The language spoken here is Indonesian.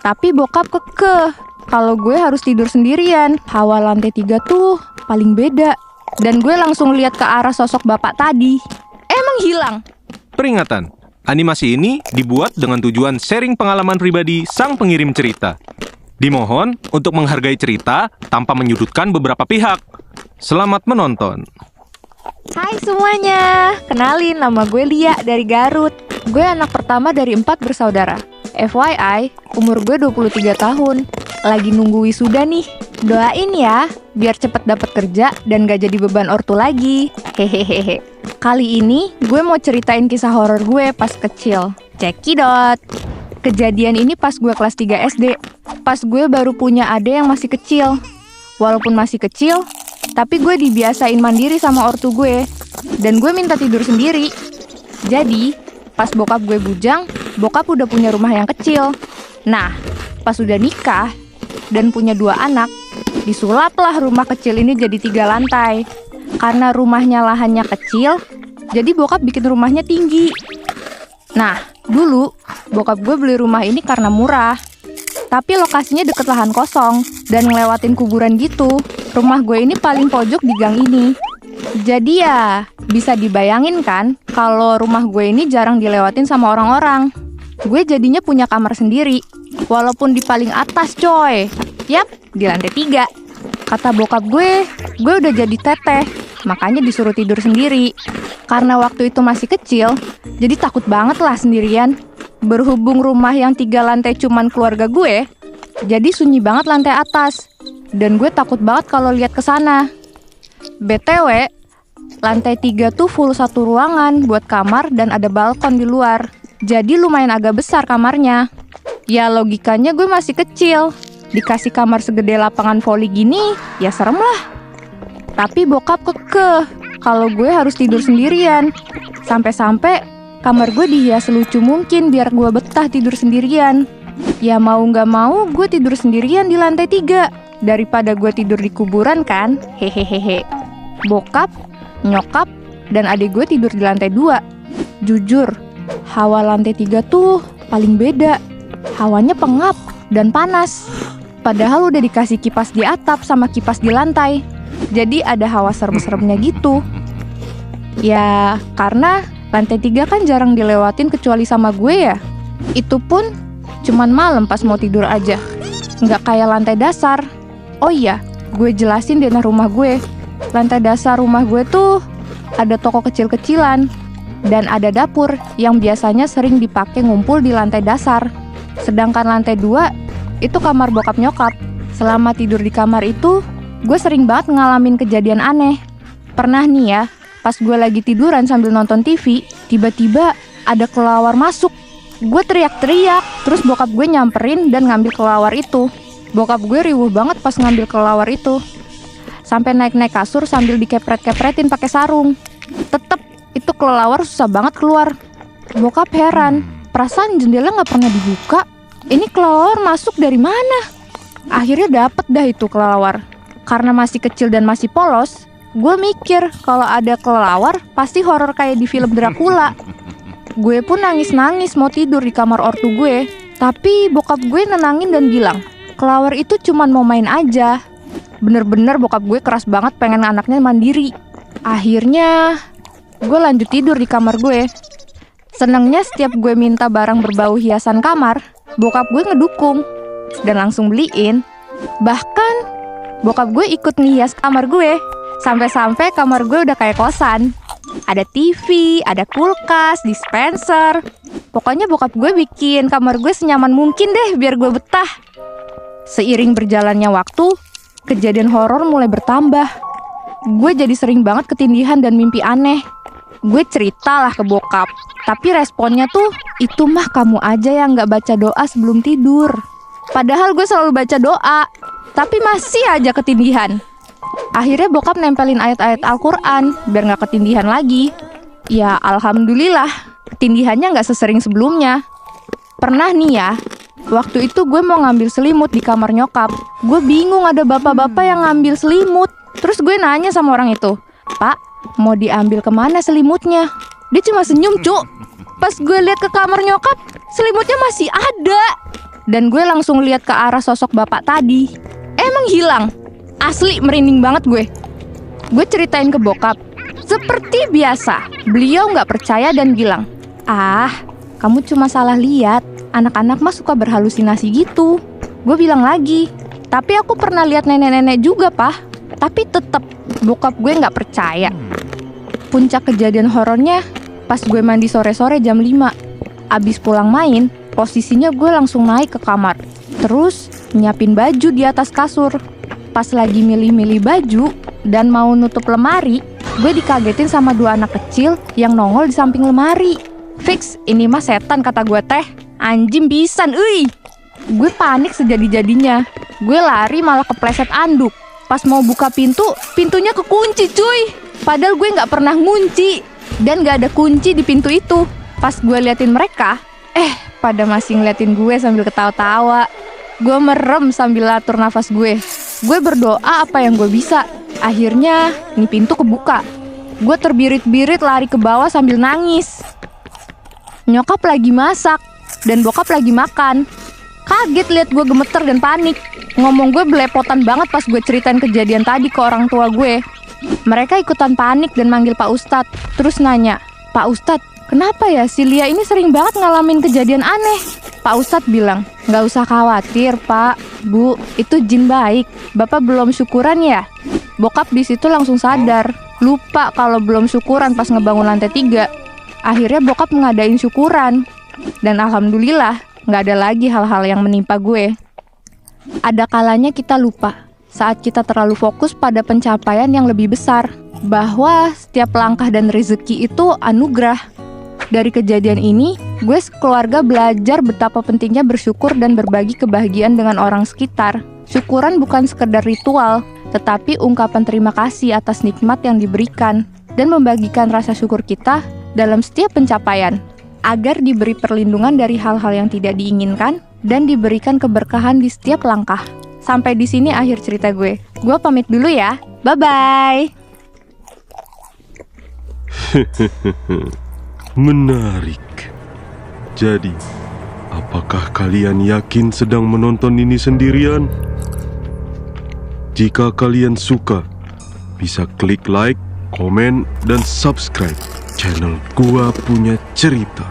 Tapi bokap kekeh kalau gue harus tidur sendirian. Hawa lantai 3 tuh paling beda. Dan gue langsung lihat ke arah sosok bapak tadi. Emang hilang. Peringatan, animasi ini dibuat dengan tujuan sharing pengalaman pribadi sang pengirim cerita. Dimohon untuk menghargai cerita tanpa menyudutkan beberapa pihak. Selamat menonton. Hai semuanya, kenalin nama gue Lia dari Garut. Gue anak pertama dari 4 bersaudara. FYI, umur gue 23 tahun. Lagi nunggu wisuda nih. Doain ya, biar cepet dapet kerja dan gak jadi beban ortu lagi. Hehehe. Kali ini gue mau ceritain kisah horor gue pas kecil. Cekidot. Kejadian ini pas gue kelas 3 SD. Pas gue baru punya adik yang masih kecil. Walaupun masih kecil, tapi gue dibiasain mandiri sama ortu gue. Dan gue minta tidur sendiri. Jadi, pas bokap gue bujang, bokap udah punya rumah yang kecil. Nah, pas udah nikah dan punya 2 anak, disulaplah rumah kecil ini jadi 3 lantai. Karena rumahnya lahannya kecil, jadi bokap bikin rumahnya tinggi. Nah, dulu bokap gue beli rumah ini karena murah. Tapi lokasinya deket lahan kosong dan ngelewatin kuburan gitu. Rumah gue ini paling pojok di gang ini. Jadi ya, bisa dibayangin kan kalau rumah gue ini jarang dilewatin sama orang-orang. Gue jadinya punya kamar sendiri, walaupun di paling atas coy. Yap, di lantai 3. Kata bokap gue udah jadi teteh, makanya disuruh tidur sendiri. Karena waktu itu masih kecil, jadi takut banget lah sendirian. Berhubung rumah yang 3 lantai cuman keluarga gue, jadi sunyi banget lantai atas. Dan gue takut banget kalau lihat ke sana. BTW, lantai 3 tuh full 1 ruangan buat kamar dan ada balkon di luar. Jadi lumayan agak besar kamarnya. Ya logikanya gue masih kecil. Dikasih kamar segede lapangan voli gini, ya serem lah. Tapi bokap kekeh kalau gue harus tidur sendirian. Sampai-sampai kamar gue dihias selucu mungkin biar gue betah tidur sendirian. Ya mau gak mau gue tidur sendirian di lantai 3 daripada gue tidur di kuburan kan. Hehehehe. Bokap, nyokap, dan adik gue tidur di lantai 2. Jujur, hawa lantai 3 tuh paling beda. Hawanya pengap dan panas. Padahal udah dikasih kipas di atap sama kipas di lantai. Jadi ada hawa serem-seremnya gitu. Ya karena lantai 3 kan jarang dilewatin kecuali sama gue ya. Itu pun cuman malam pas mau tidur aja. Nggak kayak lantai dasar. Oh iya, gue jelasin denah rumah gue. Lantai dasar rumah gue tuh ada toko kecil-kecilan. Dan ada dapur yang biasanya sering dipakai ngumpul di lantai dasar. Sedangkan lantai 2 itu kamar bokap nyokap. Selama tidur di kamar itu, gue sering banget ngalamin kejadian aneh. Pernah nih ya, pas gue lagi tiduran sambil nonton TV, tiba-tiba ada kelelawar masuk. Gue teriak-teriak, terus bokap gue nyamperin dan ngambil kelelawar itu. Bokap gue riuh banget pas ngambil kelelawar itu. Sampai naik-naik kasur sambil dikepret-kepretin pakai sarung. Tetep, itu kelelawar susah banget keluar. Bokap heran, perasaan jendela nggak pernah dibuka. Ini kelelawar masuk dari mana? Akhirnya dapet dah itu kelelawar. Karena masih kecil dan masih polos, gue mikir kalau ada kelelawar pasti horor kayak di film Dracula. Gue pun nangis-nangis mau tidur di kamar ortu gue. Tapi bokap gue nenangin dan bilang, kelelawar itu cuman mau main aja. Bener-bener bokap gue keras banget pengen anaknya mandiri. Akhirnya gue lanjut tidur di kamar gue. Senengnya setiap gue minta barang berbau hiasan kamar, bokap gue ngedukung dan langsung beliin. Bahkan bokap gue ikut ngehias kamar gue. Sampai-sampai kamar gue udah kayak kosan. Ada TV, ada kulkas, dispenser. Pokoknya bokap gue bikin kamar gue senyaman mungkin deh biar gue betah. Seiring berjalannya waktu, kejadian horor mulai bertambah. Gue jadi sering banget ketindihan dan mimpi aneh. Gue ceritalah ke bokap, tapi responnya tuh, itu mah kamu aja yang gak baca doa sebelum tidur. Padahal gue selalu baca doa, tapi masih aja ketindihan. Akhirnya bokap nempelin ayat-ayat Al-Quran, biar gak ketindihan lagi. Ya alhamdulillah, ketindihannya gak sesering sebelumnya. Pernah nih ya, waktu itu gue mau ngambil selimut di kamar nyokap. Gue bingung ada bapak-bapak yang ngambil selimut. Terus gue nanya sama orang itu, Pak, mau diambil kemana selimutnya? Dia cuma senyum, Cuk. Pas gue lihat ke kamar nyokap, selimutnya masih ada. Dan gue langsung lihat ke arah sosok bapak tadi. Emang hilang. Asli merinding banget gue. Gue ceritain ke bokap. Seperti biasa, beliau nggak percaya dan bilang, "Ah, kamu cuma salah lihat. Anak-anak mah suka berhalusinasi gitu." Gue bilang lagi, "Tapi aku pernah lihat nenek-nenek juga, Pak." Tapi tetep bokap gue nggak percaya. Puncak kejadian horornya pas gue mandi sore-sore jam 5. Abis pulang main, posisinya gue langsung naik ke kamar. Terus nyiapin baju di atas kasur. Pas lagi milih-milih baju dan mau nutup lemari, gue dikagetin sama 2 anak kecil yang nongol di samping lemari. Fix, ini mah setan kata gue teh. Anjing pisan, euy. Gue panik sejadi-jadinya. Gue lari malah kepleset anduk. Pas mau buka pintu, pintunya kekunci cuy. Padahal gue nggak pernah ngunci. Dan nggak ada kunci di pintu itu. Pas gue liatin mereka, pada masih ngeliatin gue sambil ketawa-tawa. Gue merem sambil atur nafas gue. Gue berdoa apa yang gue bisa. Akhirnya, nih pintu kebuka. Gue terbirit-birit lari ke bawah sambil nangis. Nyokap lagi masak, dan bokap lagi makan. Kaget liat gue gemeter dan panik. Ngomong gue belepotan banget pas gue ceritain kejadian tadi ke orang tua gue. Mereka ikutan panik dan manggil Pak Ustadz. Terus nanya, "Pak Ustadz, kenapa ya si Lia ini sering banget ngalamin kejadian aneh?" Pak Ustadz bilang, "Nggak usah khawatir, Pak, Bu, itu jin baik. Bapak belum syukuran ya?" Bokap di situ langsung sadar, lupa kalau belum syukuran pas ngebangun lantai 3. Akhirnya bokap ngadain syukuran. Dan alhamdulillah, nggak ada lagi hal-hal yang menimpa gue. Ada kalanya kita lupa saat kita terlalu fokus pada pencapaian yang lebih besar, bahwa setiap langkah dan rezeki itu anugerah. Dari kejadian ini, gue sekeluarga belajar betapa pentingnya bersyukur dan berbagi kebahagiaan dengan orang sekitar. Syukuran bukan sekedar ritual, tetapi ungkapan terima kasih atas nikmat yang diberikan, dan membagikan rasa syukur kita dalam setiap pencapaian, agar diberi perlindungan dari hal-hal yang tidak diinginkan, dan diberikan keberkahan di setiap langkah. Sampai di sini akhir cerita gue. Gue pamit dulu ya. Bye-bye. Menarik. Jadi, apakah kalian yakin sedang menonton ini sendirian? Jika kalian suka, bisa klik like, komen, dan subscribe channel Gua Punya Cerita.